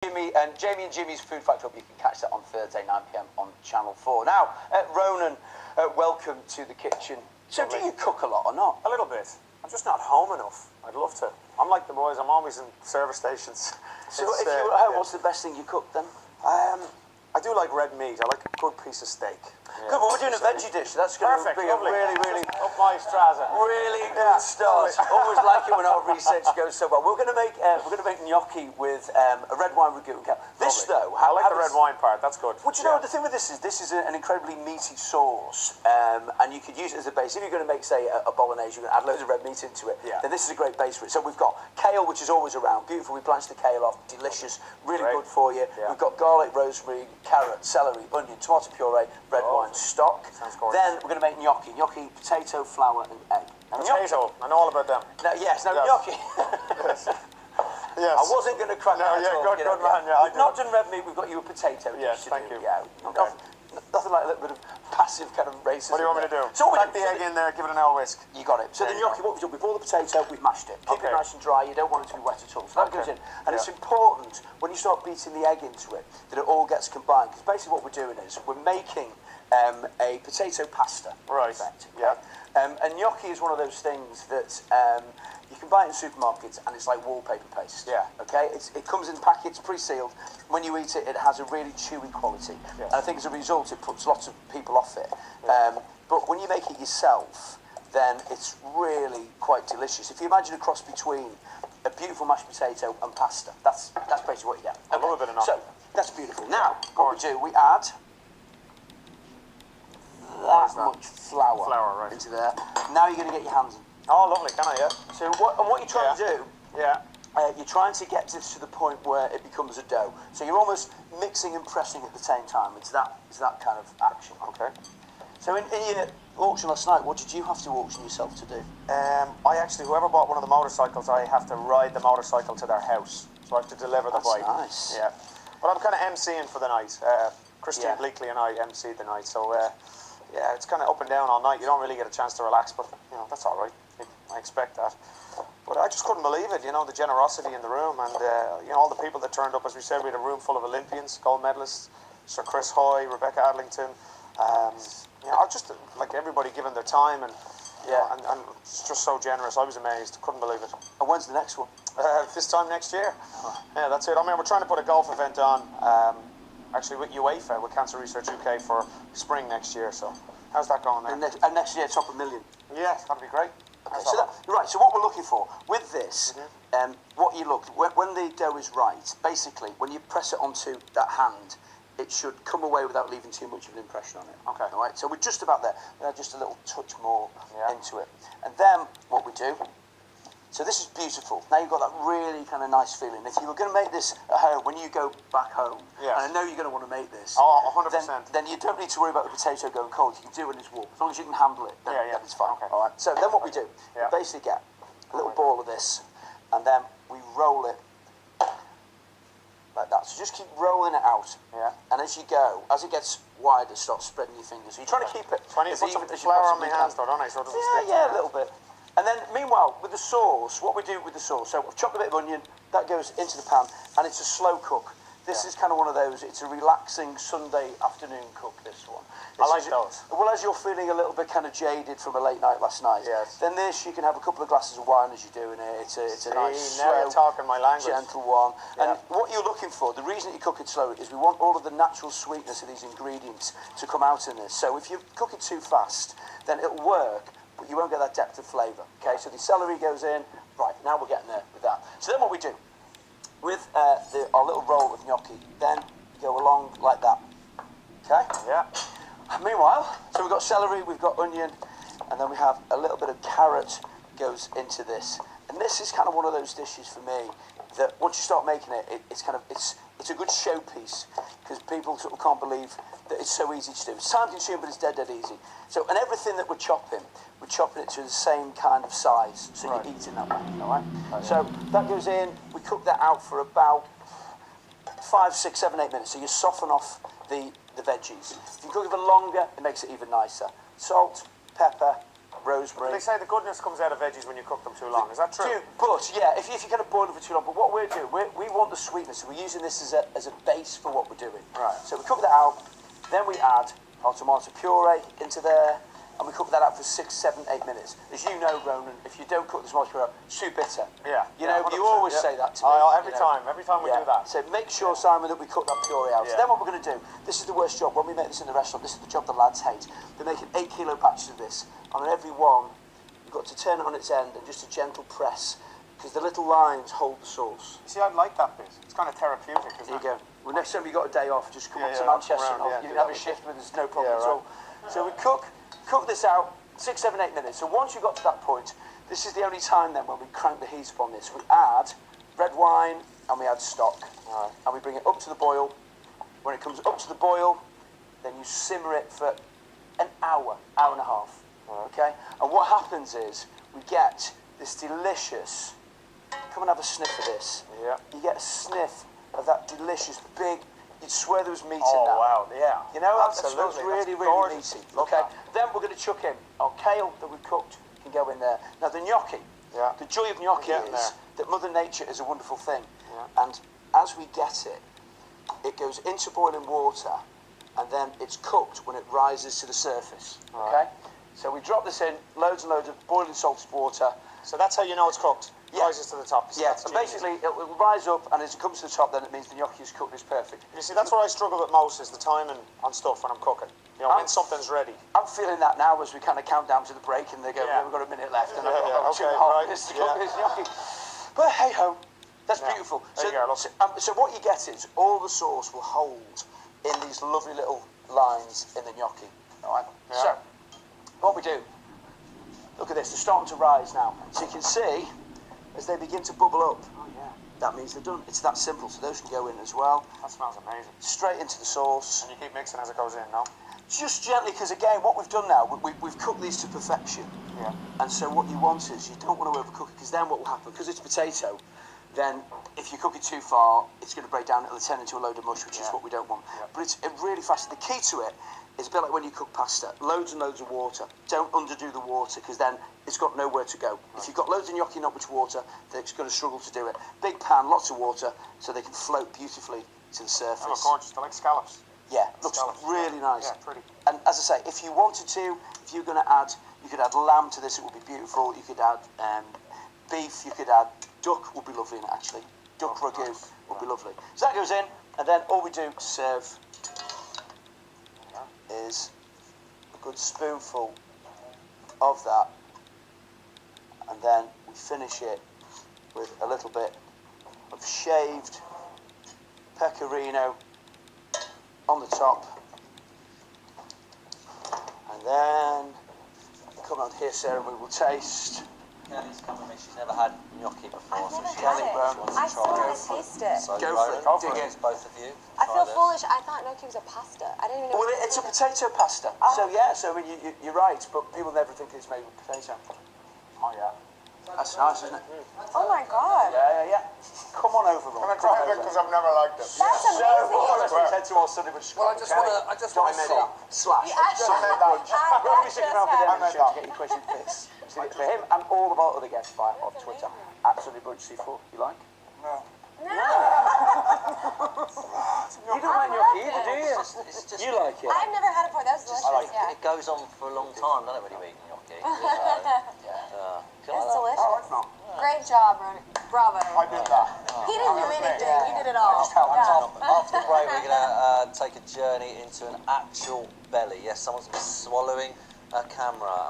Jamie and Jimmy's Food Fight Club. You can catch that on Thursday 9 p.m. on Channel 4. Now, Ronan, welcome to the kitchen. So, do you cook a lot or not? A little bit. I'm just not home enough. I'd love to. I'm like the boys. I'm always in service stations. So, if you were at home, what's the best thing you cook then? I do like red meat. I like a good piece of steak. Yeah. Good, but we're doing a veggie dish. That's going to be lovely. a really up my straza. Really good start. Always like it when our research goes so well. We're going to make gnocchi with a red wine ragout and kale. This though, I like the red wine part. That's good. Well, do you know what the thing with this is an incredibly meaty sauce, and you could use it as a base. If you're going to make, say, a bolognese, you're going to add loads of red meat into it. Yeah. Then this is a great base for it. So we've got kale, which is always around. Beautiful. We blanched the kale off. Delicious. Really good for you. Yeah. We've got garlic, rosemary, carrot, celery, onion, tomato puree, red wine stock. Sounds gorgeous. Then we're going to make gnocchi. Gnocchi, potato, flour, and egg. Now, potato. I know all about them. No, gnocchi. Yes. I wasn't going to crack that at all. Good man. Yeah, we've not done red meat. We've got you a potato. Yes, thank you. Yeah. Okay. Nothing like a little bit of passive kind of racism. What do you want me to do? So Pack the egg in there, give it an L whisk. You got it. So the gnocchi, what we've done, we boiled the potato, we've mashed it. Keep it nice and dry, you don't want it to be wet at all. So that goes in. And it's important, when you start beating the egg into it, that it all gets combined. Because basically what we're doing is, we're making a potato pasta. Right. Yeah. And gnocchi is one of those things that you can buy it in supermarkets and it's like wallpaper paste. Yeah. Okay? It comes in packets, pre-sealed. When you eat it, it has a really chewy quality. Yeah. And I think as a result, it puts lots of people off it. Yeah. But when you make it yourself, then it's really quite delicious. If you imagine a cross between a beautiful mashed potato and pasta, that's basically what you get. Okay. I love a bit of gnocchi. So, that's beautiful. Now, what we do, we add that much flour into there. Now you're going to get your hands in. Oh, lovely, can I, yeah? So what you're trying to do, you're trying to get this to the point where it becomes a dough. So you're almost mixing and pressing at the same time. It's that kind of action. Okay. So in your auction last night, what did you have to auction yourself to do? Whoever bought one of the motorcycles, I have to ride the motorcycle to their house. So I have to deliver the bike. Nice. Yeah. But I'm kind of MCing for the night. Christian Bleakley and I MC'd the night, so yeah, it's kind of up and down all night. You don't really get a chance to relax, but you know, that's all right. I expect that. But I just couldn't believe it, you know, the generosity in the room, and you know, all the people that turned up. As we said, we had a room full of Olympians, gold medalists, Sir Chris Hoy, Rebecca Adlington. You know, just like everybody giving their time, and and it's just so generous. I was amazed, couldn't believe it. And when's the next one? This time next year. Yeah, that's it. I mean, we're trying to put a golf event on. Actually, with UEFA, with Cancer Research UK for spring next year. So, how's that going there? And next year, top $1 million. Yeah, that'd be great. Okay, so what we're looking for with this, what you look when the dough is right. Basically, when you press it onto that hand, it should come away without leaving too much of an impression on it. Okay. All right. So we're just about there. We add just a little touch more into it, and then what we do. So this is beautiful. Now you've got that really kind of nice feeling. If you were going to make this at home, when you go back home, and I know you're going to want to make this, 100%. then you don't need to worry about the potato going cold. You can do it when it's warm. As long as you can handle it, then it's fine. Okay. All right. So then what we do, we basically get a little ball of this, and then we roll it like that. So just keep rolling it out. Yeah. And as you go, as it gets wider, start spreading your fingers. So you're trying to keep it. So I need to put some flour on my hands, though, don't I? So it doesn't stick. Yeah, a little bit. And then, meanwhile, with the sauce, what we do with the sauce, so we've chopped a bit of onion, that goes into the pan, and it's a slow cook. This is kind of one of those, it's a relaxing Sunday afternoon cook, this one. I like those. Well, as you're feeling a little bit kind of jaded from a late night last night, then this, you can have a couple of glasses of wine as you're doing it. It's a nice, now you're talking my language. Gentle one. And what you're looking for, the reason that you cook it slowly is we want all of the natural sweetness of these ingredients to come out in this. So if you cook it too fast, then it'll work, but you won't get that depth of flavour. Okay, so the celery goes in. Right, now we're getting there with that. So then what we do, with our little roll of gnocchi, then go along like that. Okay? Yeah. And meanwhile, so we've got celery, we've got onion, and then we have a little bit of carrot goes into this. And this is kind of one of those dishes for me that once you start making it, it's a good showpiece because people sort of can't believe that it's so easy to do. It's time consuming, but it's dead easy. So, and everything that we're chopping it to the same kind of size, so you're eating that way, all right? So that goes in, we cook that out for about 5, 6, 7, 8 minutes, so you soften off the veggies. If you cook it for longer, it makes it even nicer. Salt, pepper, rosemary. They say the goodness comes out of veggies when you cook them too long. Is that true? But yeah, if you kind of boil them for too long. But what we're doing, we want the sweetness, so we're using this as a base for what we're doing. Right. So we cook that out, then we add our tomato puree into there, and we cook that out for 6, 7, 8 minutes. As you know, Ronan, if you don't cook the tomato puree, it's too bitter. Yeah. You know, you always say that to me. Every time we do that. So make sure, Simon, that we cook that puree out. So then what we're going to do, this is the worst job. When we make this in the restaurant, this is the job the lads hate. They're making 8 kilo batches of this, and on every one, you've got to turn it on its end and just a gentle press, because the little lines hold the sauce. You see, I like that bit. It's kind of therapeutic, isn't it? There you go. Well, next time you've got a day off, just come up to I'll Manchester come around, and you can have a shift with us, no problem at all. Right. So we cook this out 6, 7, 8 minutes. So once you got to that point, this is the only time then when we crank the heat up on this. We add red wine and we add stock. Right. And we bring it up to the boil. When it comes up to the boil, then you simmer it for an hour, hour and a half. Right. Okay? And what happens is we get this delicious, come and have a sniff of this. Yeah. You get a sniff of that delicious big, you'd swear there was meat in Oh, that. wow, yeah. You know, it smells Absolutely. really, That's really gorgeous. meaty. Love Okay, that. then we're going to chuck in our kale that we cooked can go in there. Now the gnocchi, the joy of gnocchi We're getting is there. that Mother Nature is a wonderful thing. Yeah. And as we get it, it goes into boiling water and then it's cooked when it rises to the surface. Right. Okay? So we drop this in, loads and loads of boiling salted water. So that's how you know it's cooked. Yeah. Rises to the top. Yeah, That's and genius. basically it will rise up, and as it comes to the top, then it means the gnocchi is cooked is perfect. You see, that's where I struggle with most, is the timing on stuff when I'm cooking. You know, when something's ready. I'm feeling that now as we kind of count down to the break, and they go, Yeah. we've got a minute left, and Yeah, I've got okay, 2.5 right, minutes to yeah. cook this gnocchi. But hey ho, that's Yeah. beautiful. There So, you go, look. so what you get is all the sauce will hold in these lovely little lines in the gnocchi. All right. Yeah. So what we do? Look at this. They're starting to rise now. So you can see as they begin to bubble up. Oh, yeah. That means they're done. It's that simple. So those can go in as well. That smells amazing. Straight into the sauce. And you keep mixing as it goes in, no? Just gently, because again, what we've done now, we've cooked these to perfection. Yeah. And so what you want is, you don't want to overcook it, because then what will happen, because it's potato, then if you cook it too far, it's going to break down, it'll turn into a load of mush, which is what we don't want. Yeah. But it's really fast. The key to it is a bit like when you cook pasta, loads and loads of water. Don't underdo the water, because then it's got nowhere to go. If you've got loads of gnocchi, not much water, then it's going to struggle to do it. Big pan, lots of water, so they can float beautifully to the surface. They look gorgeous. They're like scallops. Yeah, looks Scallops. really nice. Yeah, pretty. And as I say, if you wanted to, if you're going to add, you could add lamb to this, it would be beautiful. You could add beef, you could add duck, would be lovely in it actually. Duck ragu would be lovely. So that goes in, and then all we do to serve is a good spoonful of that, and then we finish it with a little bit of shaved pecorino on the top, and then come on here, Sarah, we will taste. Kelly's come with me. She's never had gnocchi before, I've so never she had wants it. to I try still want it. to taste it. So Go for it. Ronan, Dig in. both of you. I try feel this. foolish. I thought gnocchi was a pasta. I didn't even know. Well, it was it's a pasta. potato pasta. So yeah, so I mean, you're right, but people never think it's made with potato. Oh, yeah. That's nice, isn't it? Oh my god. Yeah. Come on over, Ron. I'm going to try it because I've never liked it. That's So, amazing. we head to our Sunday with Well, I just want to see. slash. You actually Sunday had brunch. that. We're always sitting around for I dinner just show to get your question fits. For him and all of our other guests via off Twitter at Sunday Brunch C4. You like? No. No. You don't like gnocchi either, do you? It's just, You like it? I've never had it before. That was delicious. I like yeah. it. It goes on for a long time, doesn't it, when you eat gnocchi? It's delicious. Oh, it's not. Great job, Ronan. Bravo. I did that. He didn't do anything. You did it all. After the break, we're going to take a journey into an actual belly. Yes, someone's swallowing a camera.